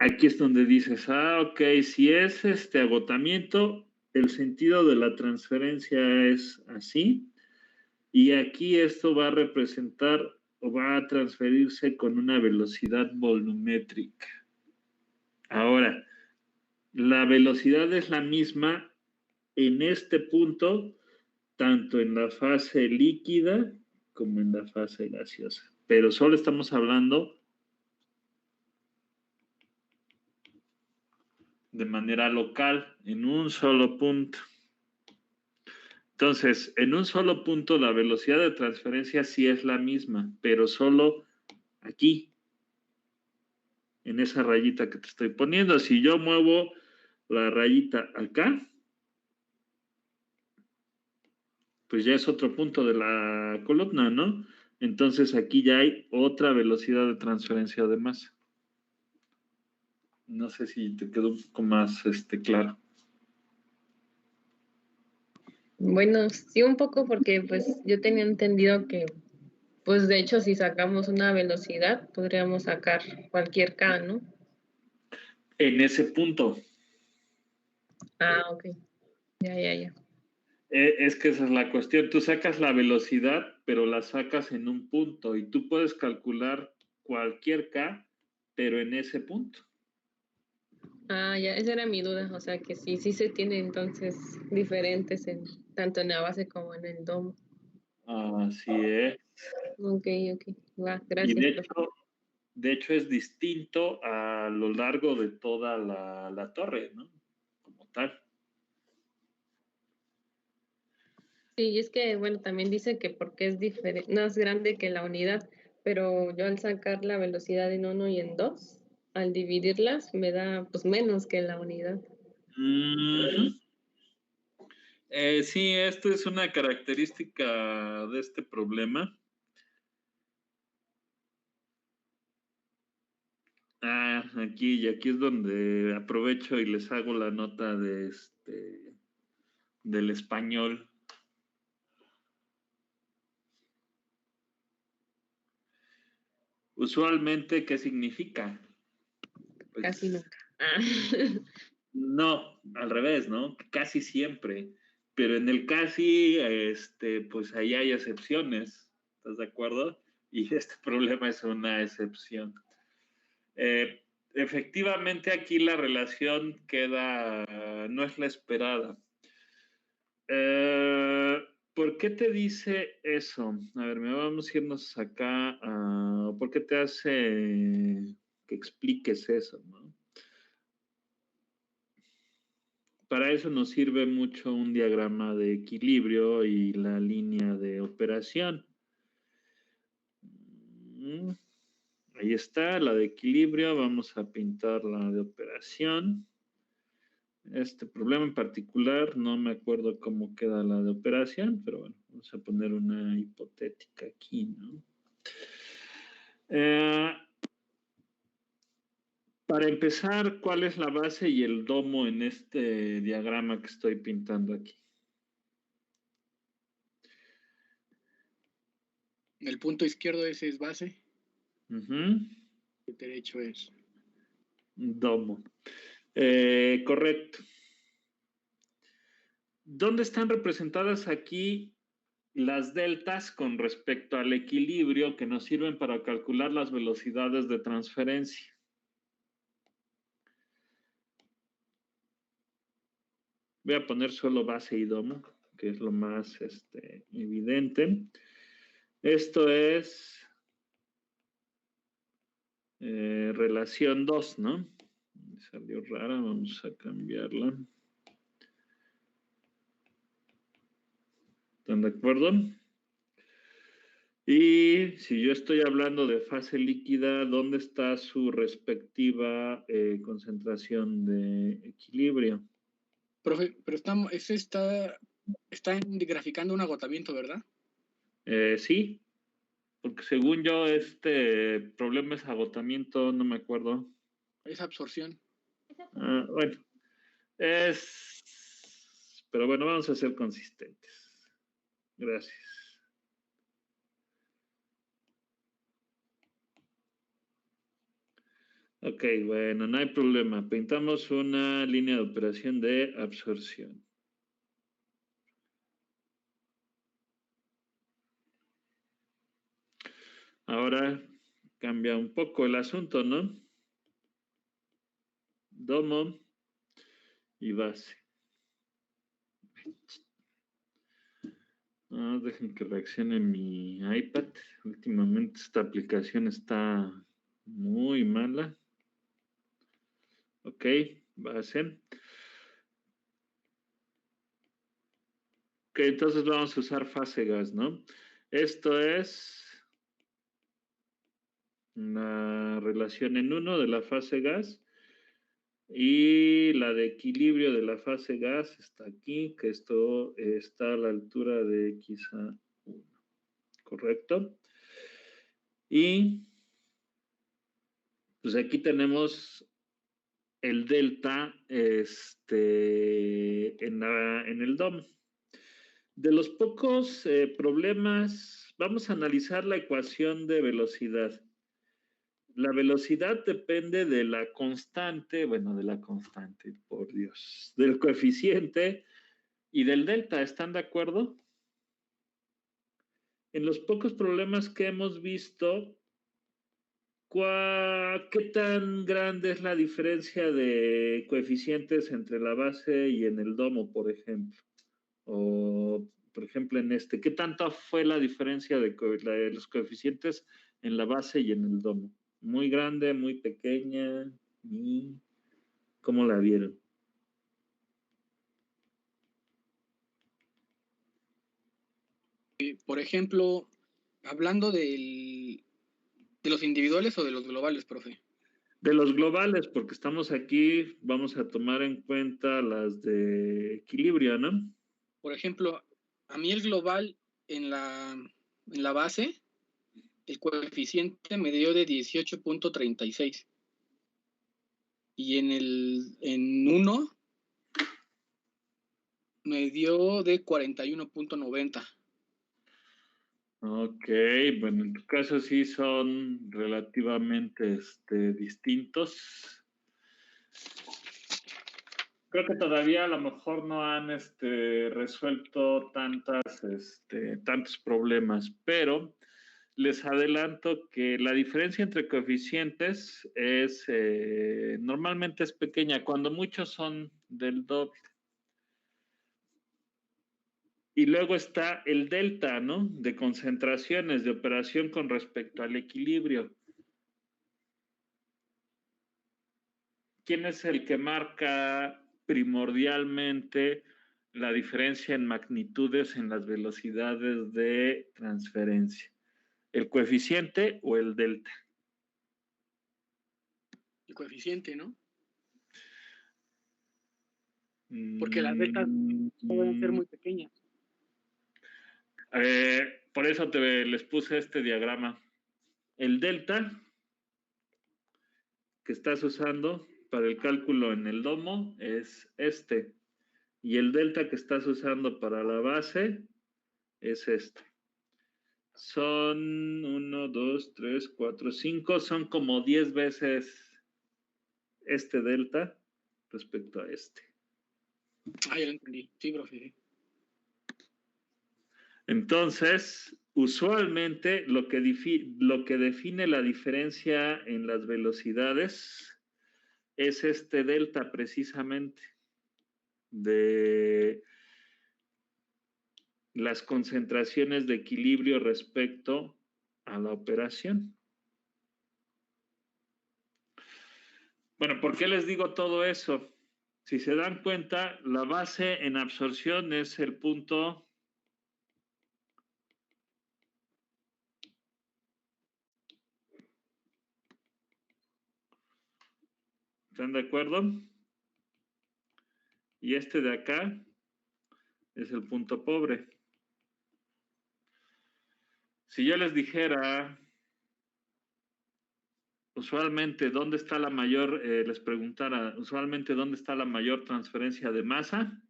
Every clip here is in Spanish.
aquí es donde dices, ok, si es agotamiento, el sentido de la transferencia es así, y aquí esto va a representar o va a transferirse con una velocidad volumétrica. Ahora, la velocidad es la misma en este punto, tanto en la fase líquida como en la fase gaseosa, pero solo estamos hablando de manera local, en un solo punto. Entonces, en un solo punto la velocidad de transferencia sí es la misma, pero solo aquí, en esa rayita que te estoy poniendo. Si yo muevo la rayita acá, pues ya es otro punto de la columna, ¿no? Entonces aquí ya hay otra velocidad de transferencia de masa. No sé si te quedó un poco más claro. Bueno, sí un poco porque pues yo tenía entendido que pues de hecho si sacamos una velocidad podríamos sacar cualquier K, ¿no? En ese punto. Ah, ok. Ya. Es que esa es la cuestión. Tú sacas la velocidad, pero la sacas en un punto y tú puedes calcular cualquier K, pero en ese punto. Ah, ya, esa era mi duda, o sea que sí se tiene entonces diferentes tanto en la base como en el domo. Así es. Ok, va, Y gracias, profe. de hecho es distinto a lo largo de toda la torre, ¿no? Como tal. Sí, y es que, bueno, también dice que porque es diferente, más grande que la unidad, pero yo al sacar la velocidad en 1 y en 2, al dividirlas, me da pues menos que la unidad. Uh-huh. Sí, esto es una característica de este problema. Aquí es donde aprovecho y les hago la nota del español. Usualmente, ¿qué significa? Pues, Casi nunca. Ah. no, al revés, ¿no? Casi siempre. Pero en el casi, pues ahí hay excepciones. ¿Estás de acuerdo? Y este problema es una excepción. Efectivamente, aquí la relación no es la esperada. ¿Por qué te dice eso? A ver, vamos a irnos acá. ¿Por qué te hace que expliques eso, no? Para eso nos sirve mucho un diagrama de equilibrio y la línea de operación. Ahí está, la de equilibrio. Vamos a pintar la de operación. Este problema en particular, no me acuerdo cómo queda la de operación, pero bueno, vamos a poner una hipotética aquí, ¿no? Para empezar, ¿cuál es la base y el domo en este diagrama que estoy pintando aquí? El punto izquierdo ese es base. Uh-huh. El derecho es domo. Correcto. ¿Dónde están representadas aquí las deltas con respecto al equilibrio que nos sirven para calcular las velocidades de transferencia? Voy a poner solo base y domo, que es lo más evidente. Esto es relación 2, ¿no? Me salió rara, vamos a cambiarla. ¿Están de acuerdo? Y si yo estoy hablando de fase líquida, ¿dónde está su respectiva concentración de equilibrio? Profe, pero está graficando un agotamiento, ¿verdad? Sí, porque según yo este problema es agotamiento, no me acuerdo. Es absorción. Bueno, pero bueno, vamos a ser consistentes. Gracias. Ok, bueno, no hay problema. Pintamos una línea de operación de absorción. Ahora cambia un poco el asunto, ¿no? Domo y base. Dejen que reaccione mi iPad. Últimamente esta aplicación está muy mala. Ok, base. Ok, entonces vamos a usar fase gas, ¿no? Esto es una relación en uno de la fase gas. Y la de equilibrio de la fase gas está aquí, que esto está a la altura de X a 1, ¿correcto? Y pues aquí tenemos el delta en el DOM. De los pocos problemas, vamos a analizar la ecuación de velocidad. La velocidad depende de la constante, por Dios, del coeficiente y del delta. ¿Están de acuerdo? En los pocos problemas que hemos visto, ¿qué tan grande es la diferencia de coeficientes entre la base y en el domo, por ejemplo? O, por ejemplo, en este, ¿qué tanta fue la diferencia de los coeficientes en la base y en el domo? ¿Muy grande, muy pequeña? ¿Cómo la vieron? Por ejemplo, hablando de los individuales o de los globales, profe. De los globales, porque estamos aquí, vamos a tomar en cuenta las de equilibrio, ¿no? Por ejemplo, a mí el global en la base, el coeficiente me dio de 18.36. Y en 1 me dio de 41.90. Ok, bueno, en tu caso sí son relativamente distintos. Creo que todavía a lo mejor no han resuelto tantos problemas, pero les adelanto que la diferencia entre coeficientes normalmente es pequeña, cuando muchos son del doble. Y luego está el delta, ¿no? De concentraciones, de operación con respecto al equilibrio. ¿Quién es el que marca primordialmente la diferencia en magnitudes en las velocidades de transferencia? ¿El coeficiente o el delta? El coeficiente, ¿no? Porque las deltas pueden ser muy pequeñas. Por eso les puse este diagrama. El delta que estás usando para el cálculo en el domo es este. Y el delta que estás usando para la base es este. Son 1, 2, 3, 4, 5. Son como 10 veces este delta respecto a este. Ah, ya lo entendí. Sí, profe. Entonces, usualmente lo que define la diferencia en las velocidades es este delta precisamente de las concentraciones de equilibrio respecto a la operación. Bueno, ¿por qué les digo todo eso? Si se dan cuenta, la base en absorción es el punto ¿están de acuerdo? Y este de acá es el punto pobre. Si yo les dijera, usualmente, ¿dónde está la mayor, les preguntara, usualmente, ¿dónde está la mayor transferencia de masa?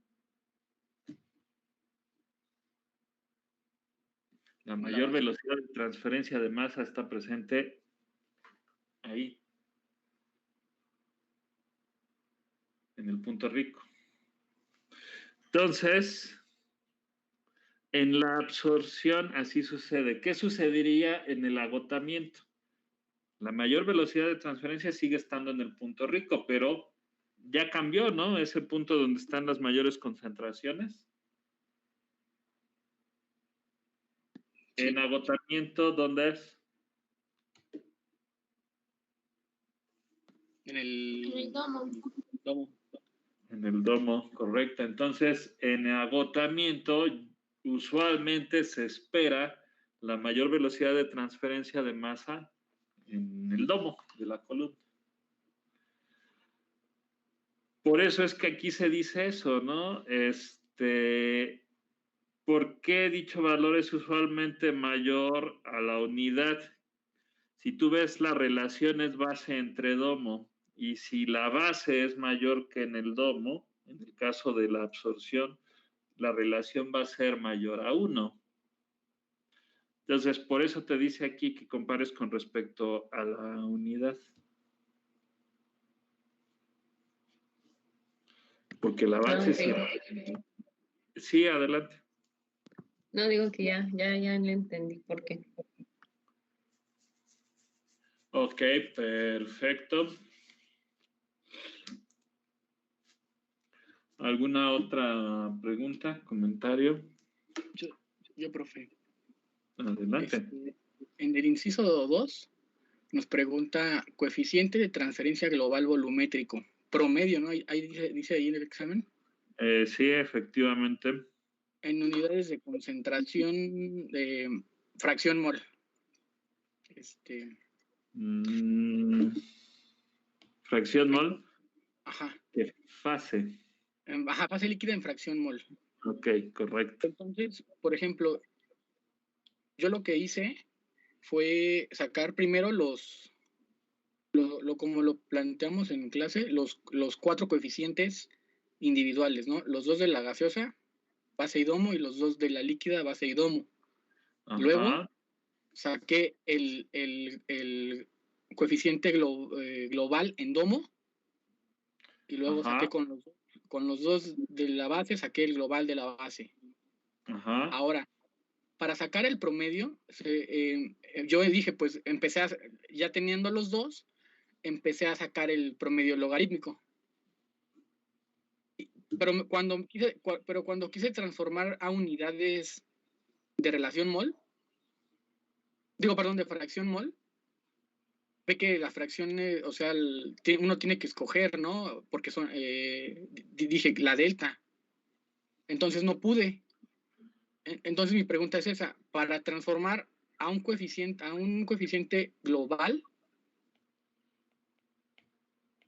La mayor velocidad de transferencia de masa está presente ahí. en el punto rico. Entonces, en la absorción así sucede. ¿Qué sucedería en el agotamiento? La mayor velocidad de transferencia sigue estando en el punto rico, pero ya cambió, ¿no? Ese punto donde están las mayores concentraciones. Sí. En agotamiento, ¿dónde es? En el domo. En el domo, correcto. Entonces, en agotamiento, usualmente se espera la mayor velocidad de transferencia de masa en el domo de la columna. Por eso es que aquí se dice eso, ¿no? ¿Por qué dicho valor es usualmente mayor a la unidad? Si tú ves la relación es base entre domo y si la base es mayor que en el domo, en el caso de la absorción, la relación va a ser mayor a 1. Entonces, por eso te dice aquí que compares con respecto a la unidad. Porque la base Okay. Sí, adelante. No, digo que ya le entendí por qué. Ok, perfecto. ¿Alguna otra pregunta, comentario? Yo, profe. Adelante. En el inciso 2 nos pregunta coeficiente de transferencia global volumétrico. Promedio, ¿no? Ahí dice ahí en el examen. Sí, efectivamente. En unidades de concentración de fracción mol. Fracción mol. Ajá. ¿Qué fase? Ajá, fase líquida en fracción mol. Ok, correcto. Entonces, por ejemplo, yo lo que hice fue sacar primero como lo planteamos en clase, los 4 coeficientes individuales, ¿no? Los 2 de la gaseosa, base y domo, y los 2 de la líquida, base y domo. Ajá. Luego saqué el coeficiente global en domo, y luego Ajá. saqué con los 2 de la base, saqué el global de la base. Ajá. Ahora, para sacar el promedio, yo dije, pues ya teniendo los 2, empecé a sacar el promedio logarítmico. Pero cuando quise transformar a unidades de relación mol, de fracción mol, ve que la fracción, o sea, uno tiene que escoger, ¿no? Porque dije la delta. Entonces no pude. Entonces mi pregunta es esa, para transformar a un coeficiente global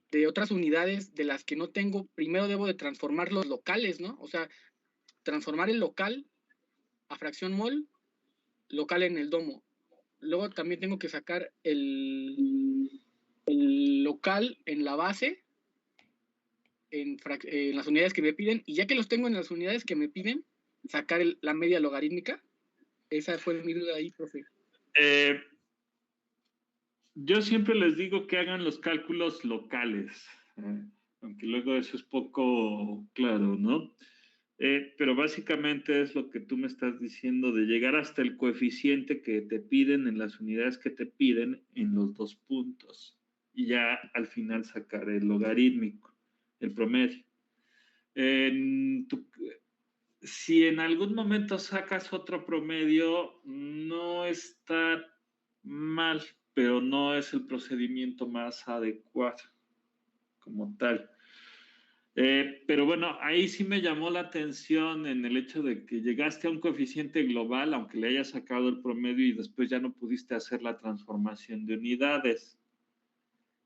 de otras unidades de las que no tengo, primero debo de transformar los locales, ¿no? O sea, transformar el local a fracción mol, local en el domo. Luego también tengo que sacar el local en la base, en las unidades que me piden, y ya que los tengo en las unidades que me piden, sacar la media logarítmica. Esa fue mi duda ahí, profe. Yo siempre les digo que hagan los cálculos locales, aunque luego eso es poco claro, ¿no? Pero básicamente es lo que tú me estás diciendo de llegar hasta el coeficiente que te piden en las unidades que te piden en los 2 puntos y ya al final sacar el logarítmico, el promedio. Si en algún momento sacas otro promedio, no está mal, pero no es el procedimiento más adecuado como tal. Pero bueno, ahí sí me llamó la atención en el hecho de que llegaste a un coeficiente global, aunque le hayas sacado el promedio y después ya no pudiste hacer la transformación de unidades.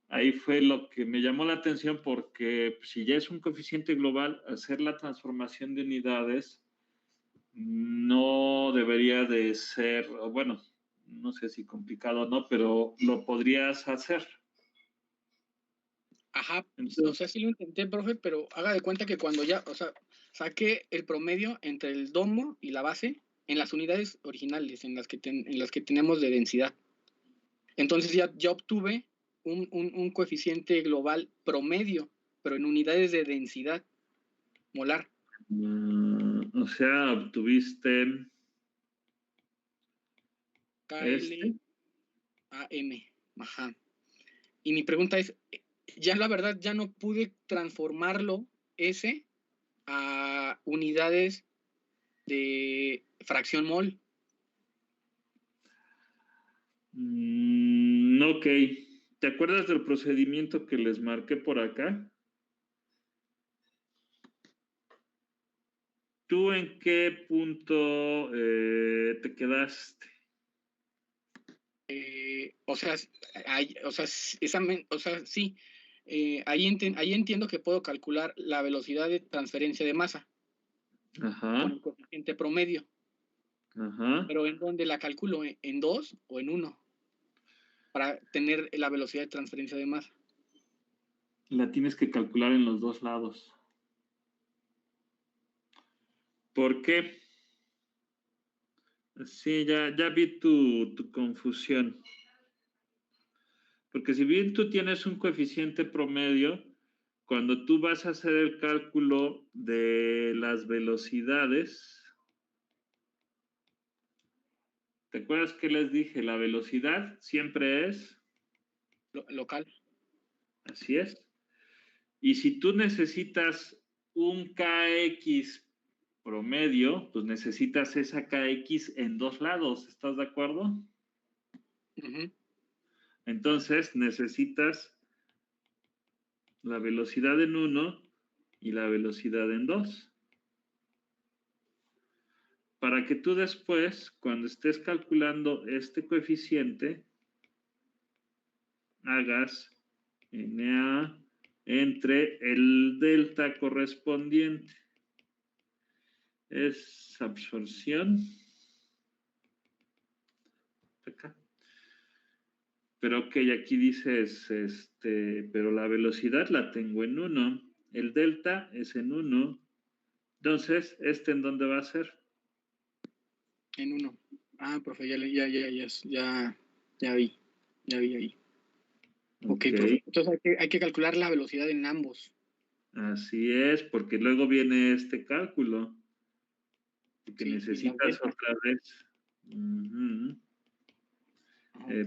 Ahí fue lo que me llamó la atención porque si ya es un coeficiente global, hacer la transformación de unidades no debería de ser, bueno, no sé si complicado o no, pero lo podrías hacer. Ajá, o sea, sí lo intenté, profe, pero haga de cuenta que cuando ya, o sea, saqué el promedio entre el domo y la base en las unidades originales, en las que tenemos de densidad. Entonces ya obtuve un coeficiente global promedio, pero en unidades de densidad molar. O sea, obtuviste KL AM. Ajá. Y mi pregunta es, ya la verdad ya no pude transformarlo ese a unidades de fracción mol. Ok. ¿Te acuerdas del procedimiento que les marqué por acá? ¿Tú en qué punto te quedaste? Sí. Ahí entiendo que puedo calcular la velocidad de transferencia de masa Ajá. con el coeficiente promedio. Ajá. Pero ¿en dónde la calculo? ¿En 2 o en 1? Para tener la velocidad de transferencia de masa. La tienes que calcular en los dos lados. ¿Por qué? Sí, ya vi tu confusión. Porque si bien tú tienes un coeficiente promedio, cuando tú vas a hacer el cálculo de las velocidades, ¿te acuerdas que les dije? La velocidad siempre es Local. Así es. Y si tú necesitas un KX promedio, pues necesitas esa KX en dos lados, ¿estás de acuerdo? Uh-huh. Entonces necesitas la velocidad en 1 y la velocidad en 2. Para que tú después, cuando estés calculando este coeficiente, hagas NA entre el delta correspondiente. Es absorción. Acá. Pero ok, aquí dices, pero la velocidad la tengo en 1. El delta es en 1. Entonces, ¿en dónde va a ser? En 1. Ah, profe, ya vi ahí. Ok, profe. Entonces hay que calcular la velocidad en ambos. Así es, porque luego viene este cálculo. Que sí, necesitas otra vez.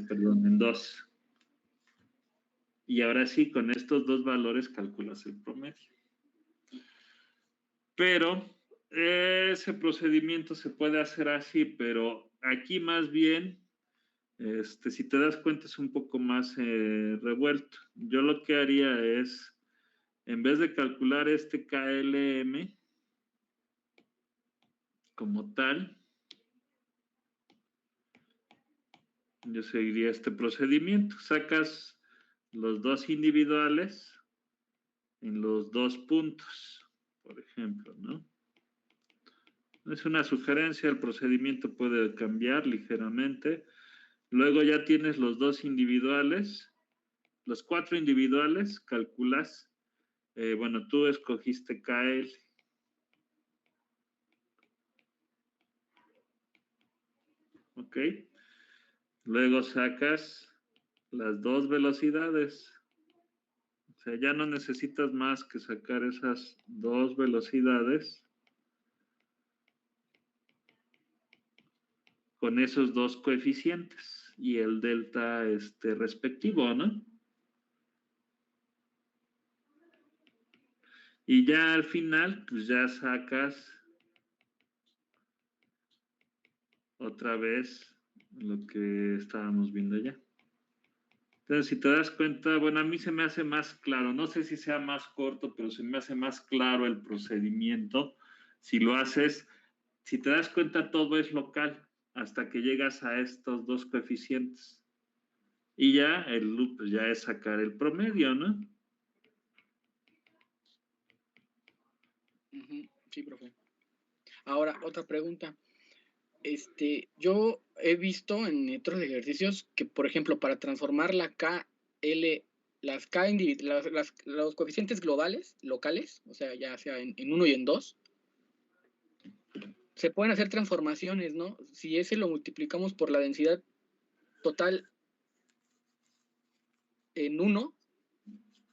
Perdón, en 2. Y ahora sí, con estos dos valores calculas el promedio. Pero ese procedimiento se puede hacer así, pero aquí más bien, si te das cuenta, es un poco más revuelto. Yo lo que haría es, en vez de calcular este KLM como tal, yo seguiría este procedimiento. Sacas los dos individuales en los dos puntos, por ejemplo, ¿no? Es una sugerencia, el procedimiento puede cambiar ligeramente. Luego ya tienes los dos individuales, los 4 individuales, calculas, bueno, tú escogiste KL. ¿Ok? Luego sacas las dos velocidades. O sea, ya no necesitas más que sacar esas dos velocidades con esos dos coeficientes y el delta respectivo, ¿no? Y ya al final, pues ya sacas otra vez lo que estábamos viendo ya. Entonces, si te das cuenta, bueno, a mí se me hace más claro, no sé si sea más corto, pero se me hace más claro el procedimiento. Si lo haces, si te das cuenta, todo es local hasta que llegas a estos dos coeficientes. Y ya el loop pues, ya es sacar el promedio, ¿no? Sí, profe. Ahora, otra pregunta. Yo he visto en otros ejercicios que, por ejemplo, para transformar la KL, los coeficientes globales, locales, o sea, ya sea en 1 y en 2, se pueden hacer transformaciones, ¿no? Si ese lo multiplicamos por la densidad total en 1,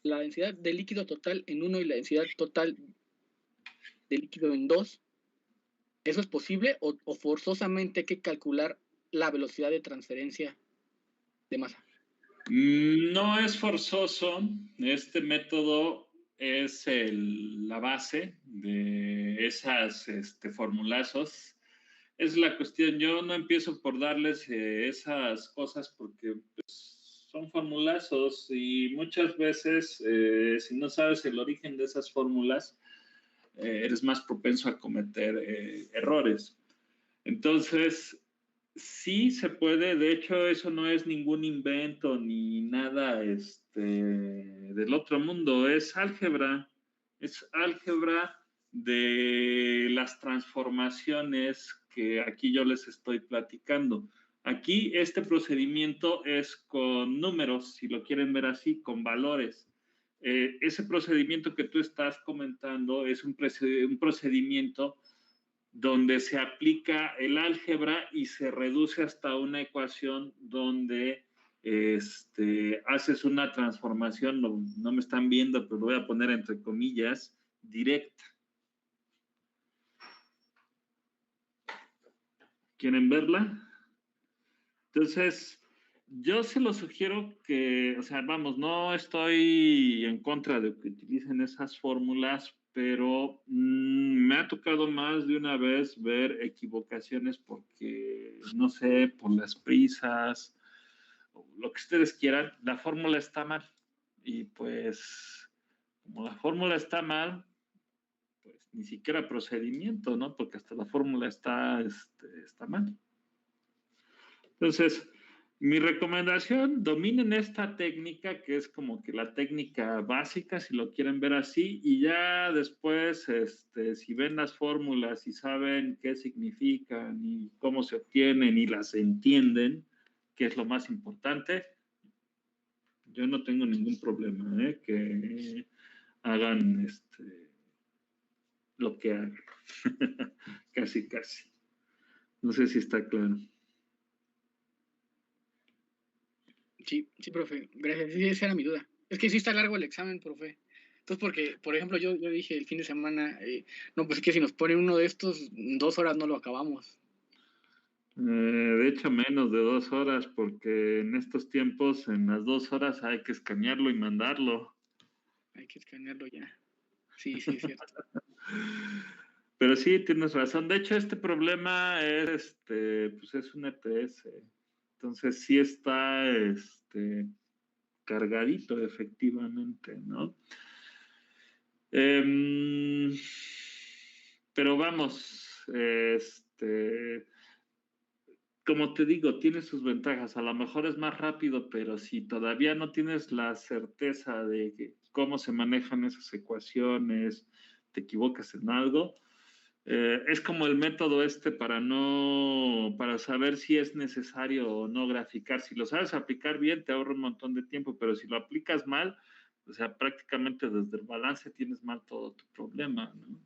la densidad de líquido total en 1 y la densidad total de líquido en 2, ¿eso es posible o forzosamente hay que calcular la velocidad de transferencia de masa? No es forzoso. Este método es la base de esas formulazos. Es la cuestión. Yo no empiezo por darles esas cosas porque pues, son formulazos y muchas veces, si no sabes el origen de esas fórmulas, eres más propenso a cometer errores. Entonces, sí se puede, de hecho eso no es ningún invento ni nada del otro mundo, es álgebra de las transformaciones que aquí yo les estoy platicando. Aquí este procedimiento es con números, si lo quieren ver así, con valores. Ese procedimiento que tú estás comentando es un procedimiento donde se aplica el álgebra y se reduce hasta una ecuación donde haces una transformación, no me están viendo, pero lo voy a poner entre comillas, directa. ¿Quieren verla? Entonces, yo se lo sugiero que, o sea, vamos, no estoy en contra de que utilicen esas fórmulas, pero me ha tocado más de una vez ver equivocaciones porque, no sé, por las prisas, o lo que ustedes quieran, la fórmula está mal. Y pues, como la fórmula está mal, pues ni siquiera procedimiento, ¿no? Porque hasta la fórmula está mal. Entonces, mi recomendación, dominen esta técnica que es como que la técnica básica, si lo quieren ver así, y ya después, si ven las fórmulas y saben qué significan y cómo se obtienen y las entienden, que es lo más importante, yo no tengo ningún problema, que hagan lo que hagan. Casi, casi. No sé si está claro. Sí, profe, gracias. Sí, esa era mi duda. Es que sí está largo el examen, profe. Entonces, porque, por ejemplo, yo dije el fin de semana, no, pues es que si nos ponen uno de estos, 2 horas no lo acabamos. De hecho, menos de 2 horas, porque en estos tiempos, en las 2 horas hay que escanearlo y mandarlo. Hay que escanearlo ya. Sí, es cierto. Pero sí, tienes razón. De hecho, este problema pues es un ETS. Entonces sí está cargadito, efectivamente, ¿no? Pero vamos, como te digo, tiene sus ventajas. A lo mejor es más rápido, pero si todavía no tienes la certeza de cómo se manejan esas ecuaciones, te equivocas en algo, es como el método para saber si es necesario o no graficar. Si lo sabes aplicar bien, te ahorra un montón de tiempo, pero si lo aplicas mal, o sea, prácticamente desde el balance tienes mal todo tu problema, ¿no?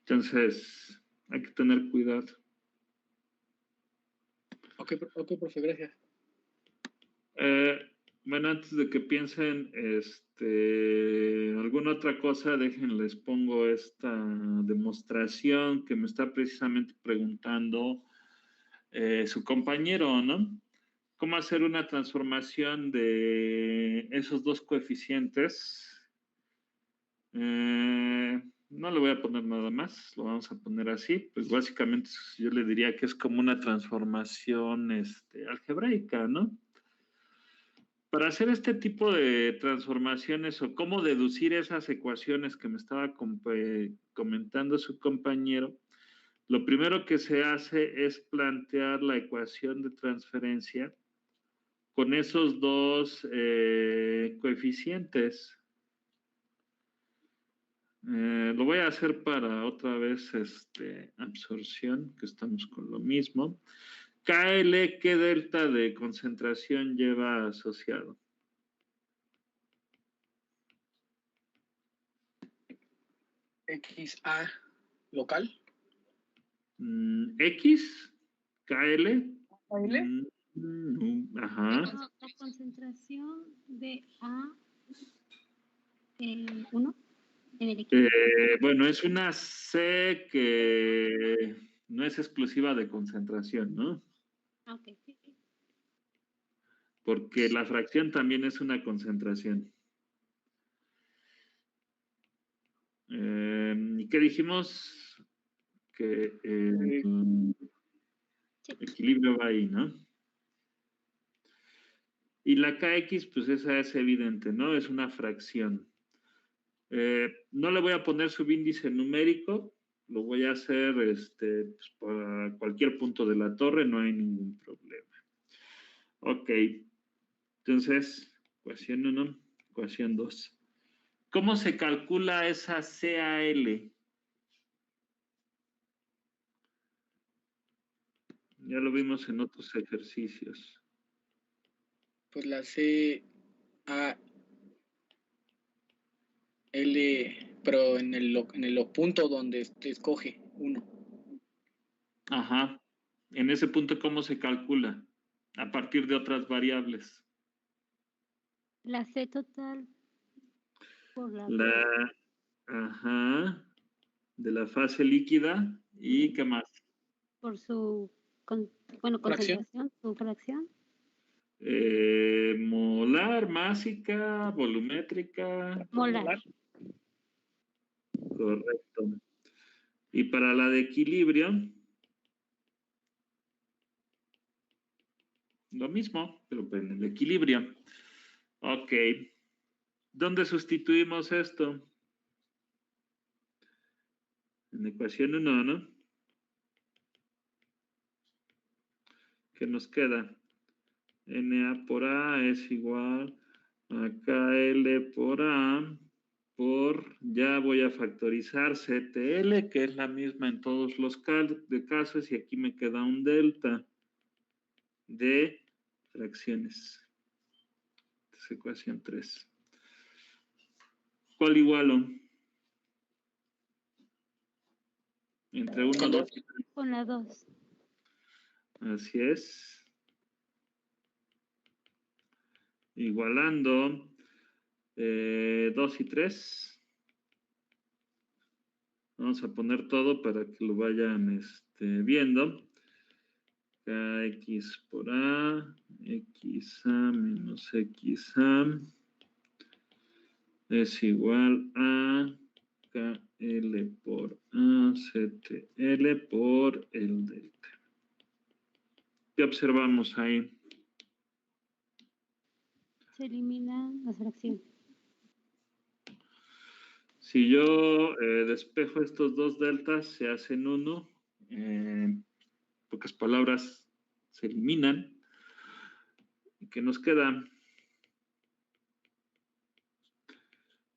Entonces, hay que tener cuidado. Ok, profe, gracias. Bueno, antes de que piensen alguna otra cosa, les pongo esta demostración que me está precisamente preguntando su compañero, ¿no? ¿Cómo hacer una transformación de esos dos coeficientes? No le voy a poner nada más, lo vamos a poner así. Pues básicamente yo le diría que es como una transformación algebraica, ¿no? Para hacer este tipo de transformaciones o cómo deducir esas ecuaciones que me estaba comentando su compañero, lo primero que se hace es plantear la ecuación de transferencia con esos dos coeficientes. Lo voy a hacer para otra vez absorción, que estamos con lo mismo. KL, ¿qué delta de concentración lleva asociado? XA local. X, KL. ¿KL? No. Ajá. La concentración de A1 en el equilibrio. Bueno, es una C que no es exclusiva de concentración, ¿no? Ok. Porque la fracción también es una concentración. ¿Y qué dijimos? Que Sí. equilibrio va ahí, ¿no? Y la KX, pues esa es evidente, ¿no? Es una fracción. No le voy a poner subíndice numérico, lo voy a hacer pues, para cualquier punto de la torre, no hay ningún problema. Ok, entonces, ecuación 1, ecuación 2. ¿Cómo se calcula esa CAL? Ya lo vimos en otros ejercicios. Pues la C, A, L, pero en el punto donde te escoge uno. Ajá. En ese punto, ¿cómo se calcula? A partir de otras variables. La C total por la Ajá. De la fase líquida. ¿Y qué más? por su concentración, su fracción. Molar, másica, volumétrica. Molar. Correcto. Y para la de equilibrio, lo mismo, pero en el equilibrio. Ok. ¿Dónde sustituimos esto? En ecuación 1, ¿no? ¿Qué nos queda? NA por A es igual a KL por A por, ya voy a factorizar CTL, que es la misma en todos los casos, y aquí me queda un delta de fracciones. Es ecuación 3. ¿Cuál igualo? Entre 1, 2 y 3. Con la 2. Así es. Igualando 2 y 3. Vamos a poner todo para que lo vayan viendo. KX por A, XA menos XA es igual a KL por A, CTL por el delta. ¿Qué observamos ahí? Se eliminan las fracciones. Si yo despejo estos dos deltas, se hacen uno. En pocas palabras, se eliminan. ¿Y qué nos queda?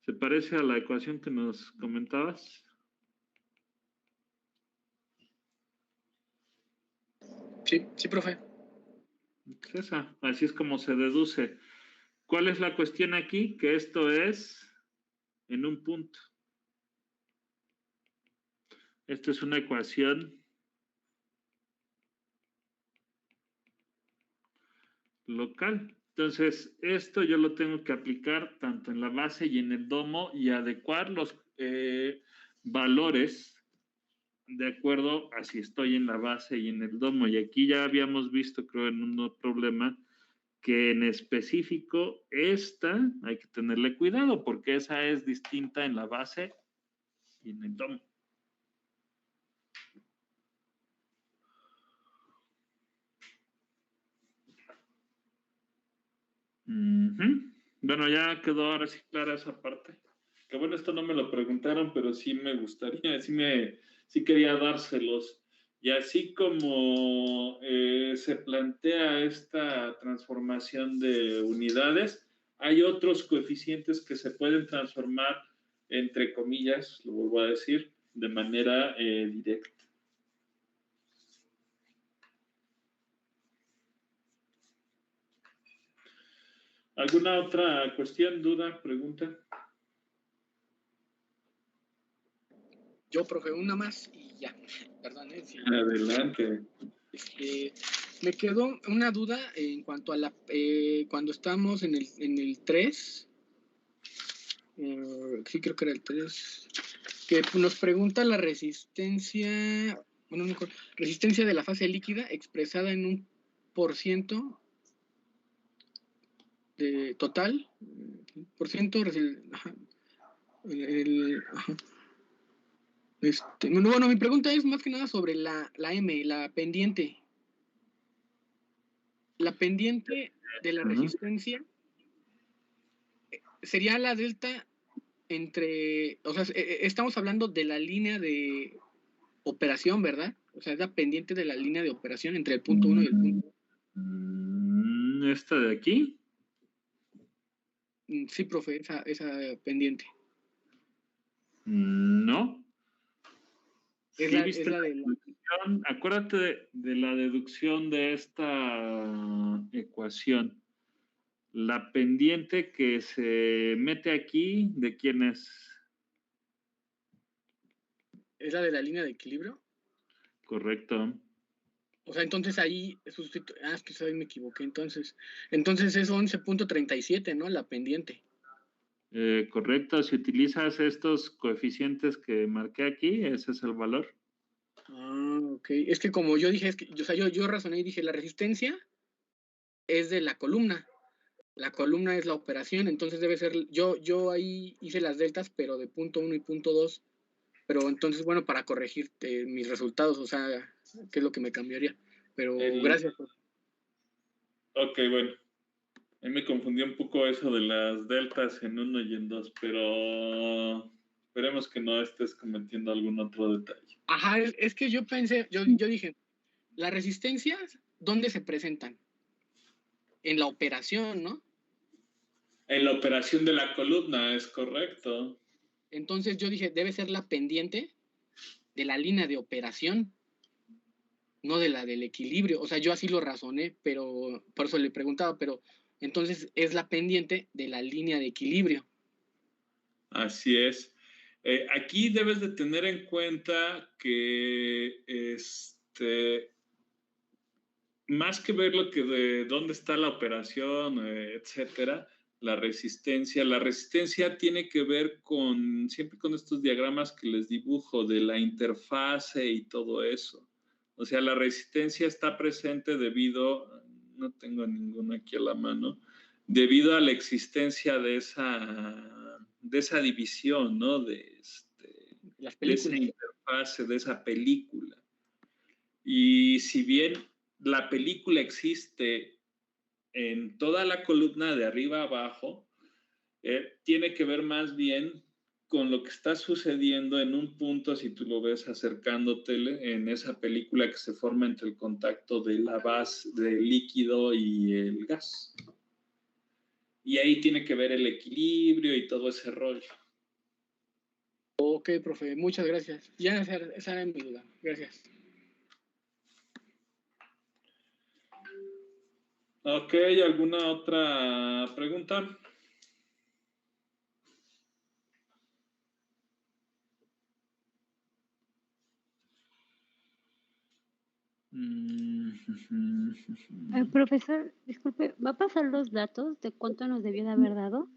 ¿Se parece a la ecuación que nos comentabas? Sí, profe. Esa, así es como se deduce. ¿Cuál es la cuestión aquí? Que esto es en un punto. Esto es una ecuación local. Entonces, esto yo lo tengo que aplicar tanto en la base y en el domo y adecuar los valores de acuerdo a si estoy en la base y en el domo. Y aquí ya habíamos visto, creo, en un problema, que en específico esta hay que tenerle cuidado porque esa es distinta en la base y en el domo. Bueno, ya quedó ahora sí clara esa parte. Que bueno, esto no me lo preguntaron, pero sí me gustaría, sí quería dárselos. Y así como se plantea esta transformación de unidades, hay otros coeficientes que se pueden transformar, entre comillas, lo vuelvo a decir, de manera directa. ¿Alguna otra cuestión, duda, pregunta? Yo, profe, una más y ya. Perdón, Sí. Adelante. Me quedó una duda en cuanto a cuando estamos en el 3, sí creo que era el 3, que nos pregunta la resistencia, bueno, no, resistencia de la fase líquida expresada en un % de total, ajá, ajá. Bueno, mi pregunta es más que nada sobre la M, la pendiente. La pendiente de la resistencia sería la delta entre, o sea, estamos hablando de la línea de operación, ¿verdad? O sea, es la pendiente de la línea de operación entre el punto 1 y el punto 2. ¿Esta de aquí? Sí, profe, esa pendiente. No. Es ¿Sí la viste de la... Acuérdate de la deducción de esta ecuación. La pendiente que se mete aquí, ¿de quién es? ¿Es la de la línea de equilibrio? Correcto. O sea, entonces ahí es que ahí me equivoqué. Entonces es 11.37, ¿no? La pendiente. Correcto. Si utilizas estos coeficientes que marqué aquí, ese es el valor. Ah, ok. Es que como yo dije, yo razoné y dije, la resistencia es de la columna. La columna es la operación, entonces debe ser, yo ahí hice las deltas, pero de punto 1 y punto 2, pero entonces, bueno, para corregir mis resultados, o sea, qué es lo que me cambiaría, pero gracias. Ok, bueno, a mí me confundió un poco eso de las deltas en 1 y en 2, pero esperemos que no estés cometiendo algún otro detalle. Ajá, es que yo pensé, yo dije, las resistencias, ¿dónde se presentan? En la operación, ¿no? En la operación de la columna, es correcto. Entonces yo dije, debe ser la pendiente de la línea de operación, no de la del equilibrio. O sea, yo así lo razoné, pero por eso le preguntaba, pero entonces es la pendiente de la línea de equilibrio. Así es. Aquí debes de tener en cuenta que más que ver lo que de dónde está la operación, etcétera, la resistencia tiene que ver siempre con estos diagramas que les dibujo de la interfase y todo eso. O sea, la resistencia está presente no tengo ninguno aquí a la mano, debido a la existencia de esa división, ¿no? De esa interfase, de esa película. Y si bien la película existe en toda la columna de arriba a abajo, tiene que ver más bien con lo que está sucediendo en un punto, si tú lo ves acercándote en esa película que se forma entre el contacto de la base del líquido y el gas. Y ahí tiene que ver el equilibrio y todo ese rollo. Ok, profe, muchas gracias. Ya esa era mi duda. Gracias. Ok, ¿alguna otra pregunta? Profesor, disculpe, ¿va a pasar los datos de cuánto nos debió de haber dado?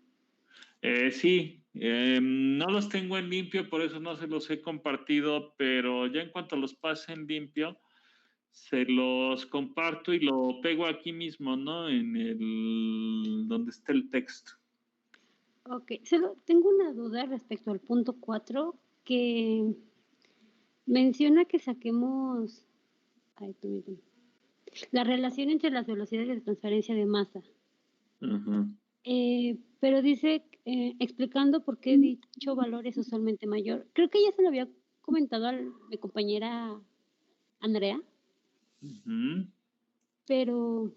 Sí, no los tengo en limpio, por eso no se los he compartido, pero ya en cuanto los pase en limpio, se los comparto y lo pego aquí mismo, ¿no? Donde está el texto. Ok, tengo una duda respecto al punto 4, que menciona que saquemos la relación entre las velocidades de transferencia de masa. Uh-huh. Pero dice, explicando por qué dicho valor es usualmente mayor. Creo que ya se lo había comentado a mi compañera Andrea. Uh-huh. Pero,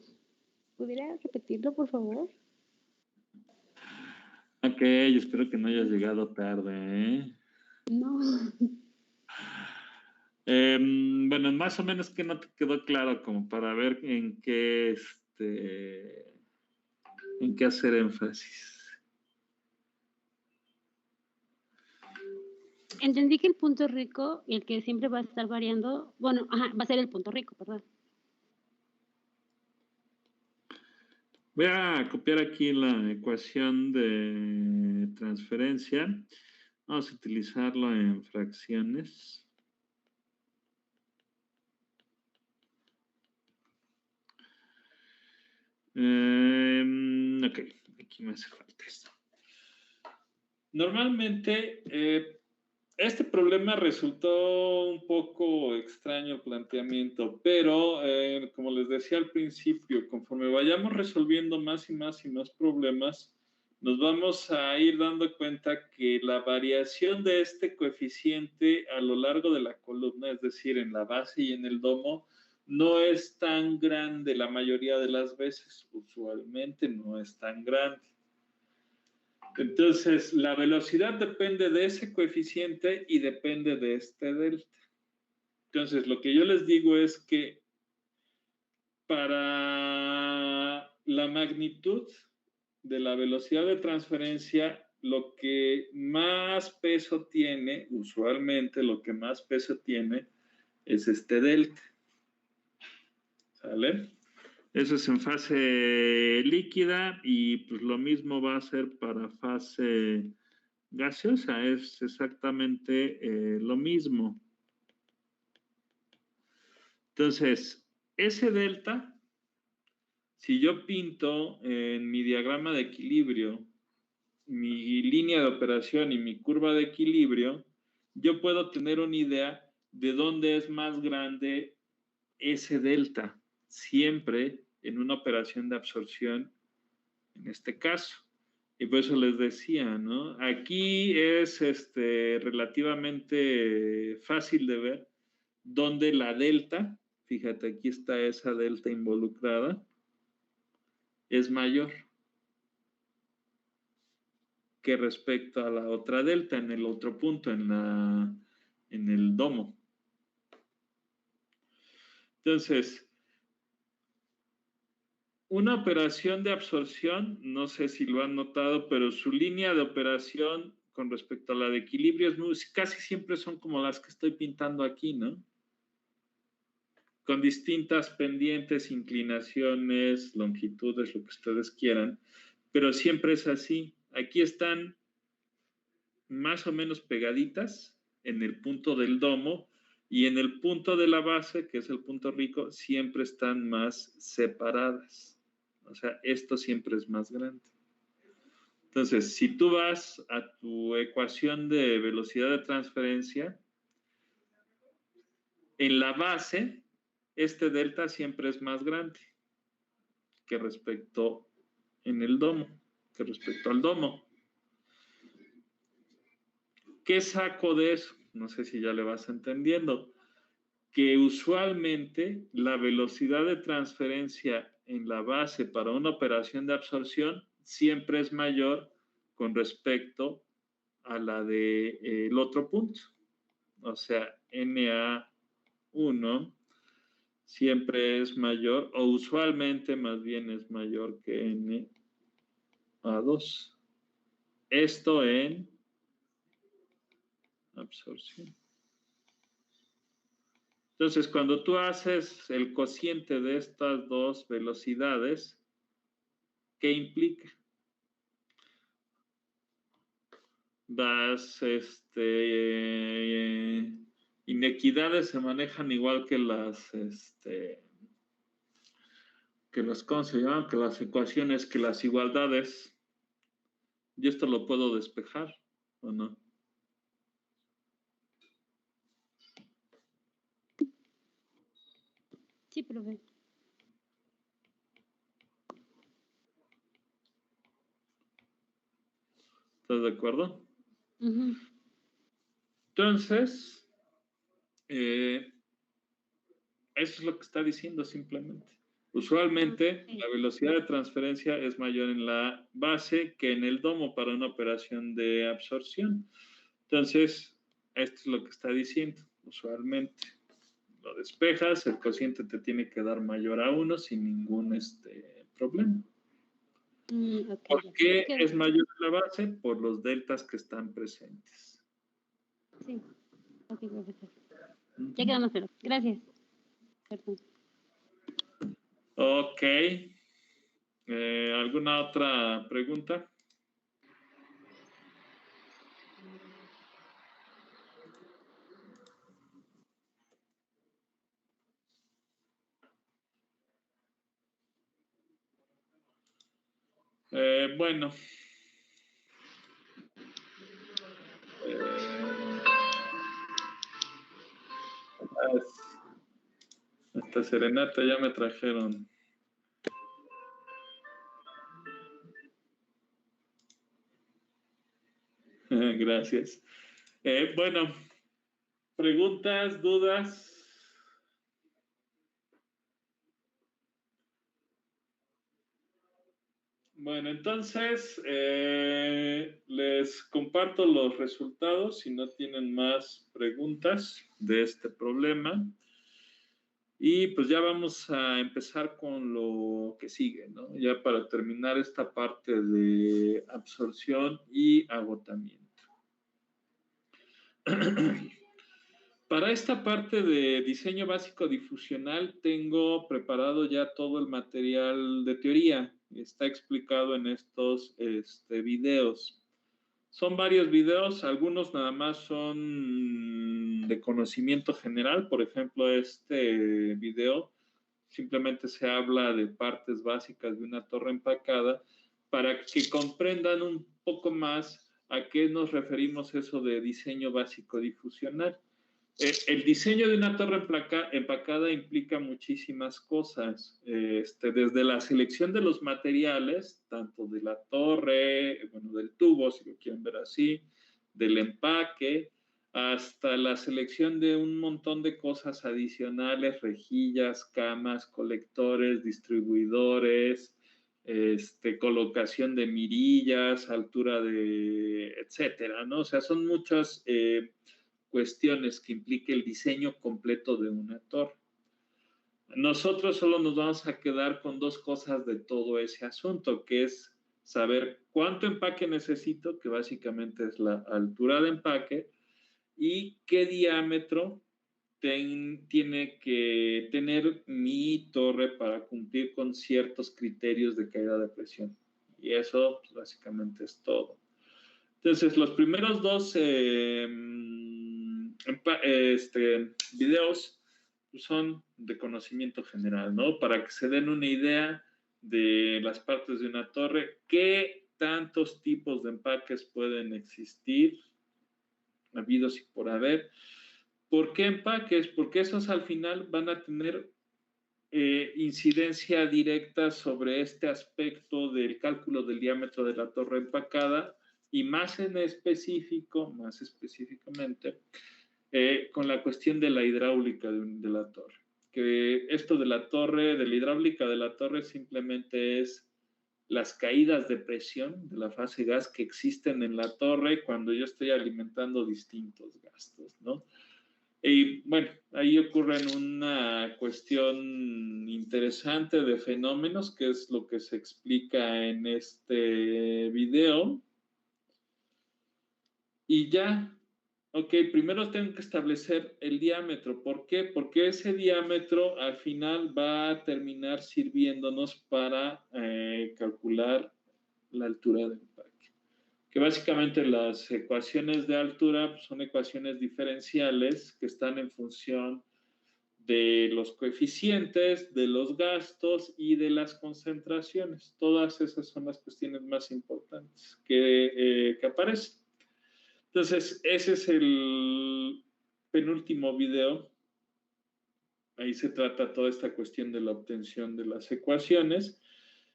¿pudiera repetirlo, por favor? Ok, espero que no hayas llegado tarde, ¿eh? No. Bueno, más o menos que no te quedó claro como para ver en qué hacer énfasis. Entendí que el punto rico y el que siempre va a estar variando, bueno, va a ser el punto rico, perdón. Voy a copiar aquí la ecuación de transferencia. Vamos a utilizarlo en fracciones. Ok, aquí me hace falta esto. Normalmente, este problema resultó un poco extraño el planteamiento, pero como les decía al principio, conforme vayamos resolviendo más y más y más problemas, nos vamos a ir dando cuenta que la variación de este coeficiente a lo largo de la columna, es decir, en la base y en el domo, no es tan grande la mayoría de las veces. Usualmente no es tan grande. Entonces, la velocidad depende de ese coeficiente y depende de este delta. Entonces, lo que yo les digo es que para la magnitud de la velocidad de transferencia, lo que más peso tiene, usualmente lo que más peso tiene, es este delta. ¿Sale? Eso es en fase líquida y pues lo mismo va a ser para fase gaseosa, es exactamente lo mismo. Entonces, ese delta, si yo pinto en mi diagrama de equilibrio mi línea de operación y mi curva de equilibrio, yo puedo tener una idea de dónde es más grande ese delta, siempre en una operación de absorción, en este caso. Y por eso les decía, ¿no? Aquí es relativamente fácil de ver dónde la delta, fíjate, aquí está esa delta involucrada, es mayor que respecto a la otra delta en el otro punto, en el domo. Entonces, una operación de absorción, no sé si lo han notado, pero su línea de operación con respecto a la de equilibrio casi siempre son como las que estoy pintando aquí, ¿no? Con distintas pendientes, inclinaciones, longitudes, lo que ustedes quieran, pero siempre es así. Aquí están más o menos pegaditas en el punto del domo y en el punto de la base, que es el punto rico, siempre están más separadas. O sea, esto siempre es más grande. Entonces, si tú vas a tu ecuación de velocidad de transferencia, en la base, este delta siempre es más grande que respecto en el domo, que respecto al domo. ¿Qué saco de eso? No sé si ya le vas entendiendo. Que usualmente la velocidad de transferencia en la base para una operación de absorción siempre es mayor con respecto a la del otro punto. O sea, NA1 siempre es mayor, o usualmente más bien es mayor que NA2. Esto en absorción. Entonces, cuando tú haces el cociente de estas dos velocidades, ¿qué implica? Las inequidades se manejan igual que ¿cómo se llaman? Que las ecuaciones, que las igualdades. ¿Y esto lo puedo despejar o no? Sí, profe. ¿Estás de acuerdo? Uh-huh. Entonces, eso es lo que está diciendo simplemente. Usualmente la velocidad de transferencia es mayor en la base que en el domo para una operación de absorción. Entonces, esto es lo que está diciendo. Usualmente lo despejas, el cociente te tiene que dar mayor a 1 sin ningún problema. Okay, ¿Por qué es mayor en la base? Por los deltas que están presentes. Sí. Ok, profesor. Ya quedamos claro. Gracias. Perdón. Ok. ¿Alguna otra pregunta? Bueno. Esta serenata ya me trajeron. Gracias. Bueno, preguntas, dudas. Bueno, entonces les comparto los resultados si no tienen más preguntas de este problema. Y pues ya vamos a empezar con lo que sigue, ¿no? Ya para terminar esta parte de absorción y agotamiento. Para esta parte de diseño básico difusional tengo preparado ya todo el material de teoría. Está explicado en estos videos. Son varios videos, algunos nada más son de conocimiento general. Por ejemplo, este video simplemente se habla de partes básicas de una torre empacada para que comprendan un poco más a qué nos referimos eso de diseño básico difusional. El diseño de una torre empacada implica muchísimas cosas, desde la selección de los materiales, tanto de la torre, bueno, del tubo, si lo quieren ver así, del empaque, hasta la selección de un montón de cosas adicionales, rejillas, camas, colectores, distribuidores, colocación de mirillas, altura de, etcétera, ¿no? O sea, son muchas cuestiones que implique el diseño completo de una torre. Nosotros solo nos vamos a quedar con dos cosas de todo ese asunto, que es saber cuánto empaque necesito, que básicamente es la altura de empaque, y qué diámetro tiene que tener mi torre para cumplir con ciertos criterios de caída de presión. Y eso pues, básicamente es todo. Entonces, los primeros dos videos son de conocimiento general, ¿no? Para que se den una idea de las partes de una torre, qué tantos tipos de empaques pueden existir, habidos y por haber. ¿Por qué empaques? Porque esos al final van a tener incidencia directa sobre este aspecto del cálculo del diámetro de la torre empacada y más específicamente, con la cuestión de la hidráulica de la torre. Que esto de la hidráulica de la torre simplemente es las caídas de presión de la fase gas que existen en la torre cuando yo estoy alimentando distintos gastos, ¿no? Y bueno, ahí ocurre una cuestión interesante de fenómenos, que es lo que se explica en este video. Y ya, ok, primero tengo que establecer el diámetro. ¿Por qué? Porque ese diámetro al final va a terminar sirviéndonos para calcular la altura del empaque. Que básicamente las ecuaciones de altura son ecuaciones diferenciales que están en función de los coeficientes, de los gastos y de las concentraciones. Todas esas son las cuestiones más importantes que aparecen. Entonces, ese es el penúltimo video. Ahí se trata toda esta cuestión de la obtención de las ecuaciones.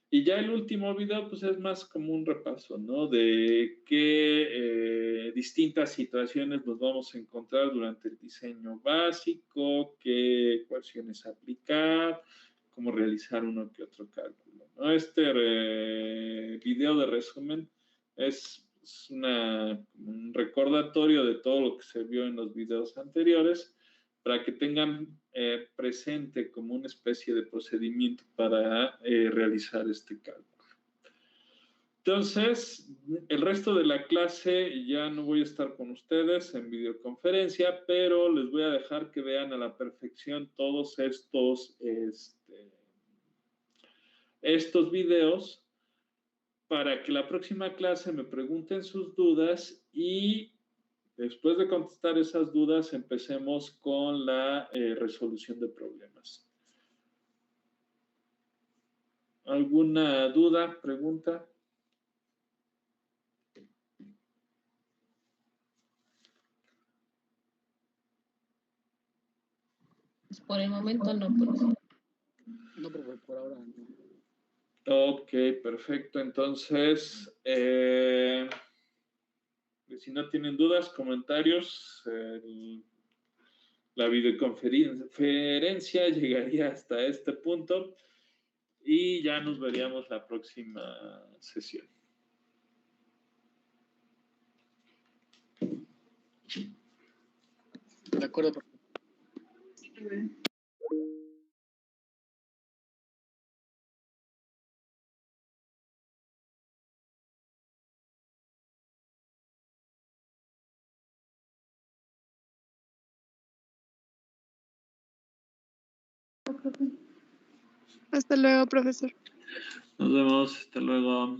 Y ya el último video, pues es más como un repaso, ¿no? De qué distintas situaciones nos vamos a encontrar durante el diseño básico, qué ecuaciones aplicar, cómo realizar uno que otro cálculo, ¿no? Este video de resumen es un recordatorio de todo lo que se vio en los videos anteriores para que tengan presente como una especie de procedimiento para realizar este cálculo. Entonces, el resto de la clase ya no voy a estar con ustedes en videoconferencia, pero les voy a dejar que vean a la perfección todos estos estos videos para que la próxima clase me pregunten sus dudas y después de contestar esas dudas empecemos con la resolución de problemas. ¿Alguna duda, pregunta? Pues por el momento no, profe. No, profe, por ahora no. Ok, perfecto. Entonces, si no tienen dudas, comentarios, la videoconferencia llegaría hasta este punto y ya nos veríamos la próxima sesión. De acuerdo, profe. Hasta luego, profesor. Nos vemos. Hasta luego.